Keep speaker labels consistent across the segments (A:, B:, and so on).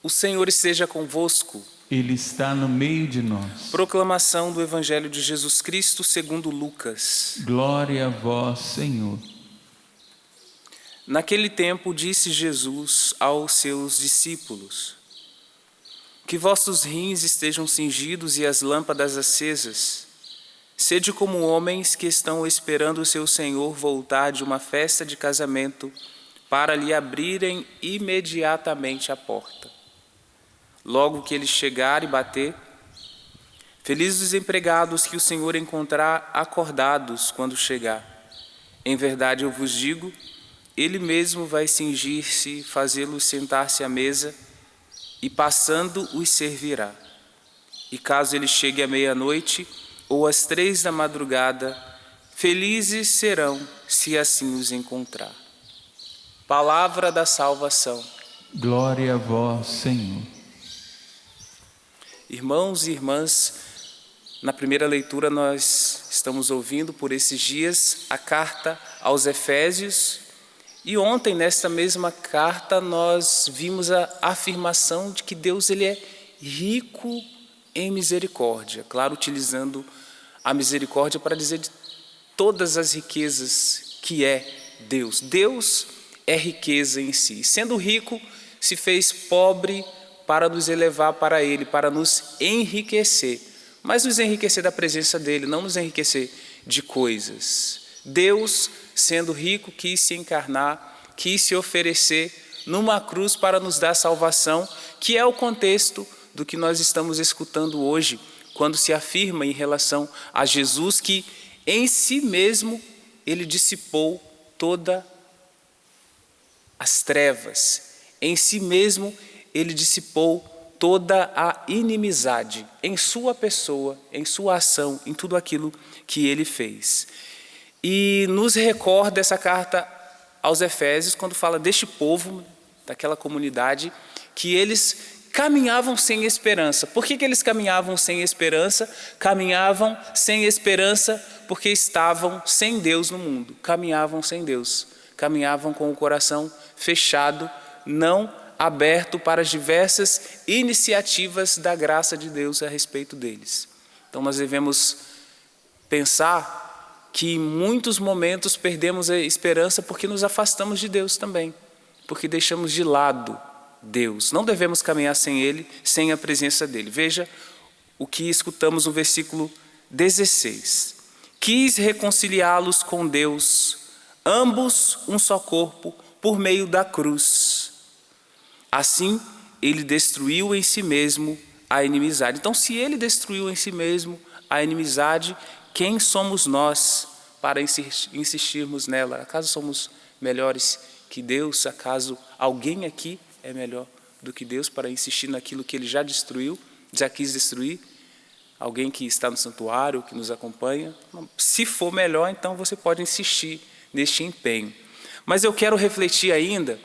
A: O Senhor esteja convosco.
B: Ele está no meio de nós.
A: Proclamação do Evangelho de Jesus Cristo segundo Lucas.
B: Glória a vós, Senhor.
A: Naquele tempo disse Jesus aos seus discípulos: que vossos rins estejam cingidos e as lâmpadas acesas. Sede como homens que estão esperando o seu Senhor voltar de uma festa de casamento para lhe abrirem imediatamente a porta. Logo que ele chegar e bater, felizes os empregados que o Senhor encontrar acordados quando chegar. Em verdade eu vos digo, ele mesmo vai cingir-se, fazê-los sentar-se à mesa e passando os servirá. E caso ele chegue à meia-noite ou às 3 da madrugada, felizes serão se assim os encontrar. Palavra da salvação.
B: Glória a vós, Senhor.
A: Irmãos e irmãs, na primeira leitura nós estamos ouvindo por esses dias a carta aos Efésios, e ontem nesta mesma carta nós vimos a afirmação de que Deus ele é rico em misericórdia, claro, utilizando a misericórdia para dizer de todas as riquezas que é Deus. Deus é riqueza em si, sendo rico se fez pobre para nos elevar para Ele, para nos enriquecer, mas nos enriquecer da presença dEle, não nos enriquecer de coisas. Deus, sendo rico, quis se encarnar, quis se oferecer numa cruz para nos dar salvação, que é o contexto do que nós estamos escutando hoje, quando se afirma em relação a Jesus que em si mesmo Ele dissipou todas as trevas, em si mesmo Ele dissipou toda a inimizade em sua pessoa, em sua ação, em tudo aquilo que Ele fez. E nos recorda essa carta aos Efésios, quando fala deste povo, daquela comunidade, que eles caminhavam sem esperança. Por que eles caminhavam sem esperança? Caminhavam sem esperança porque estavam sem Deus no mundo. Caminhavam sem Deus. Caminhavam com o coração fechado, não aberto para as diversas iniciativas da graça de Deus a respeito deles. Então nós devemos pensar que em muitos momentos perdemos a esperança porque nos afastamos de Deus também, porque deixamos de lado Deus. Não devemos caminhar sem Ele, sem a presença dEle. Veja o que escutamos no versículo 16. Quis reconciliá-los com Deus, ambos um só corpo, por meio da cruz. Assim, Ele destruiu em si mesmo a inimizade. Então, se Ele destruiu em si mesmo a inimizade, quem somos nós para insistirmos nela? Acaso somos melhores que Deus? Acaso alguém aqui é melhor do que Deus para insistir naquilo que Ele já destruiu, já quis destruir? Alguém que está no santuário, que nos acompanha? Se for melhor, então você pode insistir neste empenho. Mas eu quero refletir ainda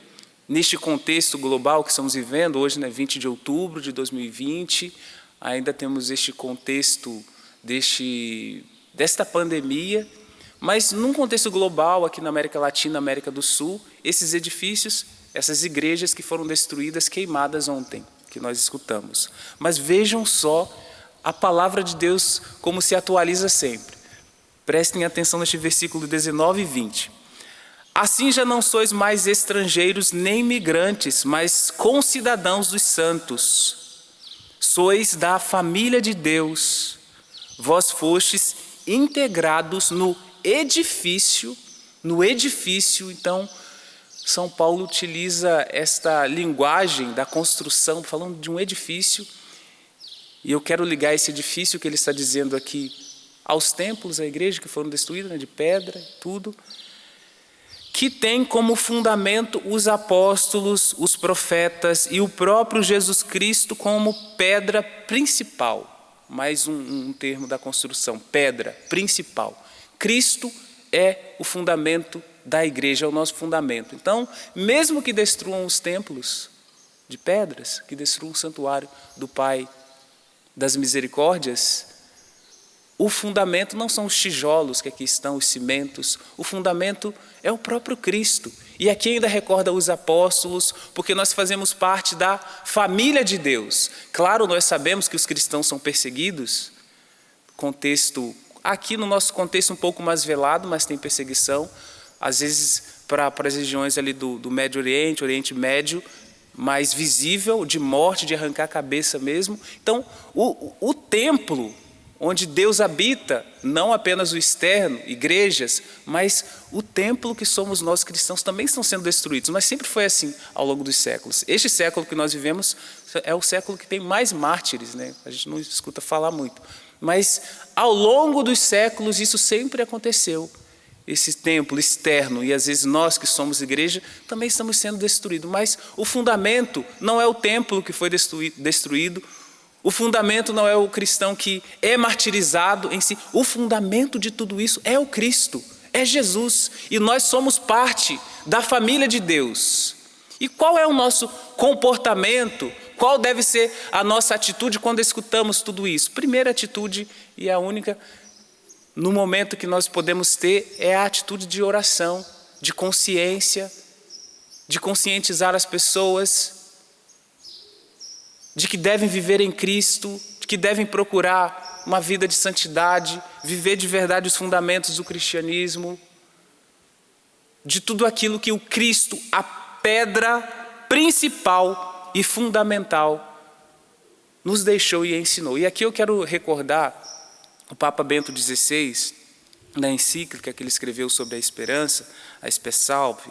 A: neste contexto global que estamos vivendo, hoje, 20 de outubro de 2020, ainda temos este contexto desta pandemia, mas num contexto global aqui na América Latina, América do Sul, esses edifícios, essas igrejas que foram destruídas, queimadas ontem, que nós escutamos. Mas vejam só a palavra de Deus como se atualiza sempre. Prestem atenção neste versículo 19 e 20. Assim já não sois mais estrangeiros nem migrantes, mas concidadãos dos santos. Sois da família de Deus. Vós fostes integrados no edifício. Então, São Paulo utiliza esta linguagem da construção, falando de um edifício. E eu quero ligar esse edifício que ele está dizendo aqui aos templos, à igreja que foram destruídas, de pedra, tudo, que tem como fundamento os apóstolos, os profetas e o próprio Jesus Cristo como pedra principal. Mais um termo da construção, pedra principal. Cristo é o fundamento da igreja, é o nosso fundamento. Então, mesmo que destruam os templos de pedras, que destruam o santuário do Pai das Misericórdias, o fundamento não são os tijolos que aqui estão, os cimentos, o fundamento é o próprio Cristo. E aqui ainda recorda os apóstolos, porque nós fazemos parte da família de Deus. Claro, nós sabemos que os cristãos são perseguidos, aqui no nosso contexto um pouco mais velado, mas tem perseguição, às vezes para as regiões ali do Médio Oriente, Oriente Médio, mais visível, de morte, de arrancar a cabeça mesmo. Então, o templo onde Deus habita, não apenas o externo, igrejas, mas o templo que somos nós cristãos também estão sendo destruídos. Mas sempre foi assim ao longo dos séculos. Este século que nós vivemos é o século que tem mais mártires, né? A gente não escuta falar muito. Mas ao longo dos séculos isso sempre aconteceu. Esse templo externo, e às vezes nós que somos igreja, também estamos sendo destruídos. Mas o fundamento não é o templo que foi destruído, o fundamento não é o cristão que é martirizado em si. O fundamento de tudo isso é o Cristo, é Jesus. E nós somos parte da família de Deus. E qual é o nosso comportamento? Qual deve ser a nossa atitude quando escutamos tudo isso? Primeira atitude, e a única no momento que nós podemos ter, é a atitude de oração, de consciência, de conscientizar as pessoas de que devem viver em Cristo, de que devem procurar uma vida de santidade, viver de verdade os fundamentos do cristianismo, de tudo aquilo que o Cristo, a pedra principal e fundamental, nos deixou e ensinou. E aqui eu quero recordar o Papa Bento XVI, na encíclica que ele escreveu sobre a esperança, a Spe Salvi.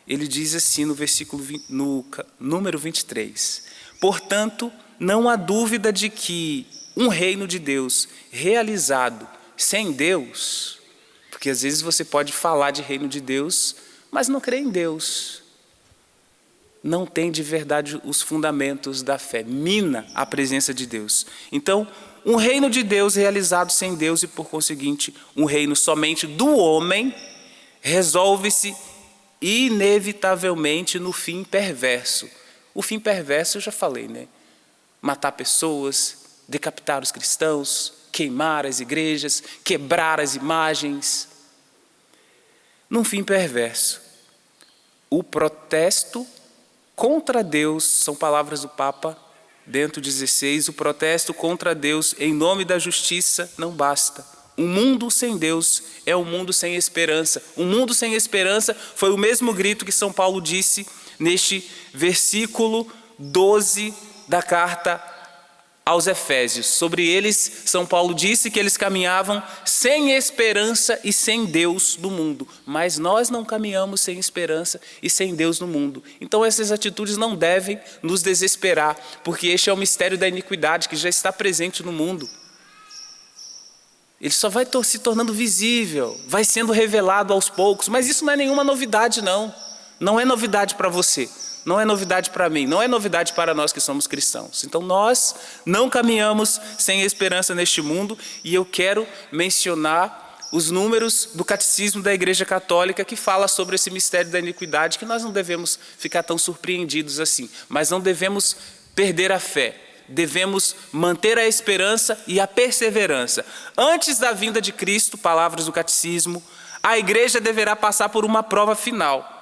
A: Ele diz assim no versículo no número 23: portanto, não há dúvida de que um reino de Deus realizado sem Deus, porque às vezes você pode falar de reino de Deus, mas não crê em Deus, não tem de verdade os fundamentos da fé, mina a presença de Deus. Então, um reino de Deus realizado sem Deus e, por conseguinte, um reino somente do homem, resolve-se inevitavelmente no fim perverso. O fim perverso eu já falei, né? Matar pessoas, decapitar os cristãos, queimar as igrejas, quebrar as imagens. Num fim perverso, o protesto contra Deus, são palavras do Papa Bento XVI, o protesto contra Deus em nome da justiça não basta. Um mundo sem Deus é um mundo sem esperança. Um mundo sem esperança foi o mesmo grito que São Paulo disse neste versículo 12 da carta aos Efésios. Sobre eles, São Paulo disse que eles caminhavam sem esperança e sem Deus no mundo. Mas nós não caminhamos sem esperança e sem Deus no mundo. Então essas atitudes não devem nos desesperar, porque este é o mistério da iniquidade que já está presente no mundo. Ele só vai se tornando visível, vai sendo revelado aos poucos, mas isso não é nenhuma novidade, não. Não é novidade para você. Não é novidade para mim, não é novidade para nós que somos cristãos. Então nós não caminhamos sem esperança neste mundo, e eu quero mencionar os números do Catecismo da Igreja Católica que fala sobre esse mistério da iniquidade, que nós não devemos ficar tão surpreendidos assim, mas não devemos perder a fé, devemos manter a esperança e a perseverança. Antes da vinda de Cristo, palavras do Catecismo, a Igreja deverá passar por uma prova final,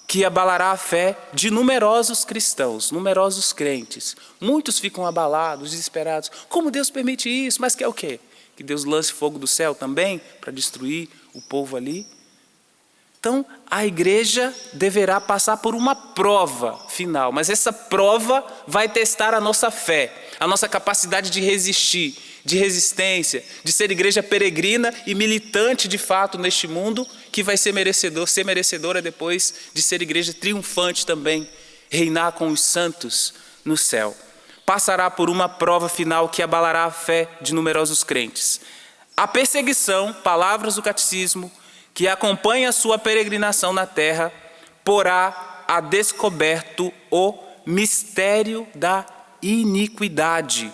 A: que abalará a fé de numerosos cristãos, numerosos crentes. Muitos ficam abalados, desesperados. Como Deus permite isso? Mas quer o quê? Que Deus lance fogo do céu também para destruir o povo ali? Então, a igreja deverá passar por uma prova final, mas essa prova vai testar a nossa fé, a nossa capacidade de resistir, de resistência, de ser igreja peregrina e militante de fato neste mundo, que vai ser merecedora depois de ser igreja triunfante também, reinar com os santos no céu. Passará por uma prova final que abalará a fé de numerosos crentes. A perseguição, palavras do Catecismo, que acompanha a sua peregrinação na terra, porá a descoberto o mistério da iniquidade,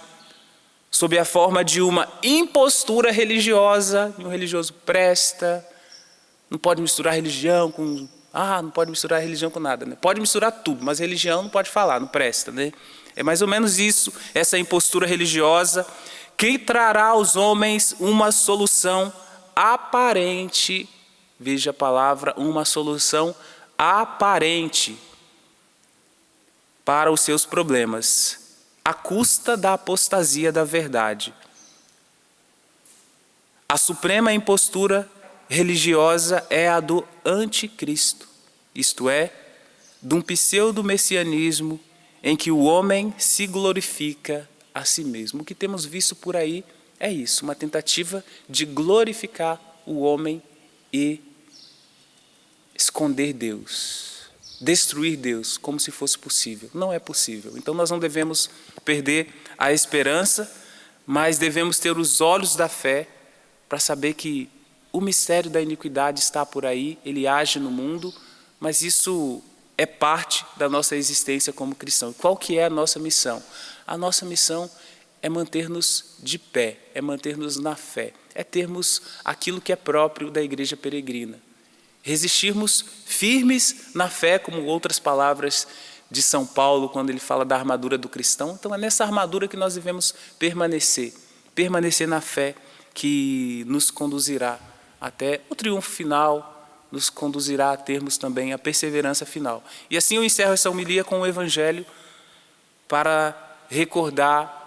A: sob a forma de uma impostura religiosa. Um religioso presta, não pode misturar religião com... não pode misturar religião com nada, né? Pode misturar tudo, mas religião não pode falar, não presta, né? É mais ou menos isso, essa impostura religiosa, que trará aos homens uma solução aparente, veja a palavra, uma solução aparente para os seus problemas, à custa da apostasia da verdade. A suprema impostura religiosa é a do anticristo, isto é, de um pseudo-messianismo em que o homem se glorifica a si mesmo. O que temos visto por aí é isso, uma tentativa de glorificar o homem e esconder Deus, destruir Deus, como se fosse possível. Não é possível. Então nós não devemos perder a esperança, mas devemos ter os olhos da fé para saber que o mistério da iniquidade está por aí, ele age no mundo, mas isso é parte da nossa existência como cristão. Qual que é a nossa missão? A nossa missão é manter-nos de pé, é manter-nos na fé, é termos aquilo que é próprio da igreja peregrina. Resistirmos firmes na fé, como outras palavras de São Paulo, quando ele fala da armadura do cristão. Então é nessa armadura que nós devemos permanecer na fé, que nos conduzirá até o triunfo final, nos conduzirá a termos também a perseverança final. E assim eu encerro essa homilia com o Evangelho para recordar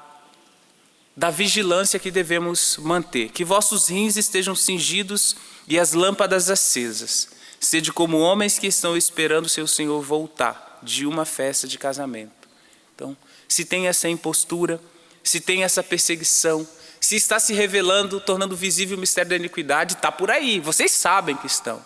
A: da vigilância que devemos manter. Que vossos rins estejam cingidos e as lâmpadas acesas. Sede como homens que estão esperando seu Senhor voltar de uma festa de casamento. Então, se tem essa impostura, se tem essa perseguição, se está se revelando, tornando visível o mistério da iniquidade, está por aí, vocês sabem que estão.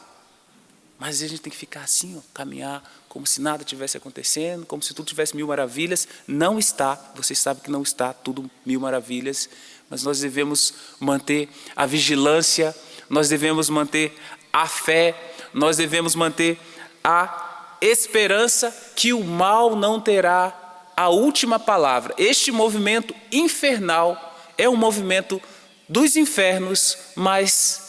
A: Mas a gente tem que ficar assim, ó, caminhar como se nada tivesse acontecendo, como se tudo tivesse mil maravilhas. Não está, vocês sabem que não está tudo mil maravilhas, mas nós devemos manter a vigilância, nós devemos manter a fé, nós devemos manter a esperança que o mal não terá a última palavra. Este movimento infernal é um movimento dos infernos, mas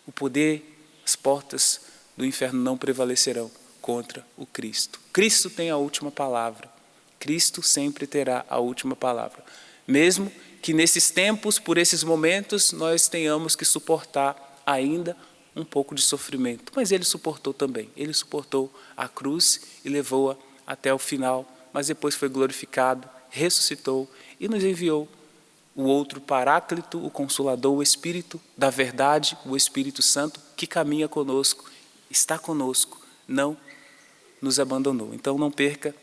A: o poder, as portas do inferno não prevalecerão contra o Cristo. Cristo tem a última palavra. Cristo sempre terá a última palavra. Mesmo que nesses tempos, por esses momentos, nós tenhamos que suportar ainda um pouco de sofrimento. Mas ele suportou também. Ele suportou a cruz e levou-a até o final, mas depois foi glorificado, ressuscitou e nos enviou o outro Paráclito, o Consolador, o Espírito da verdade, o Espírito Santo, que caminha conosco, está conosco, não nos abandonou. Então não perca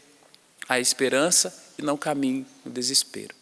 A: a esperança e não caminhe no desespero.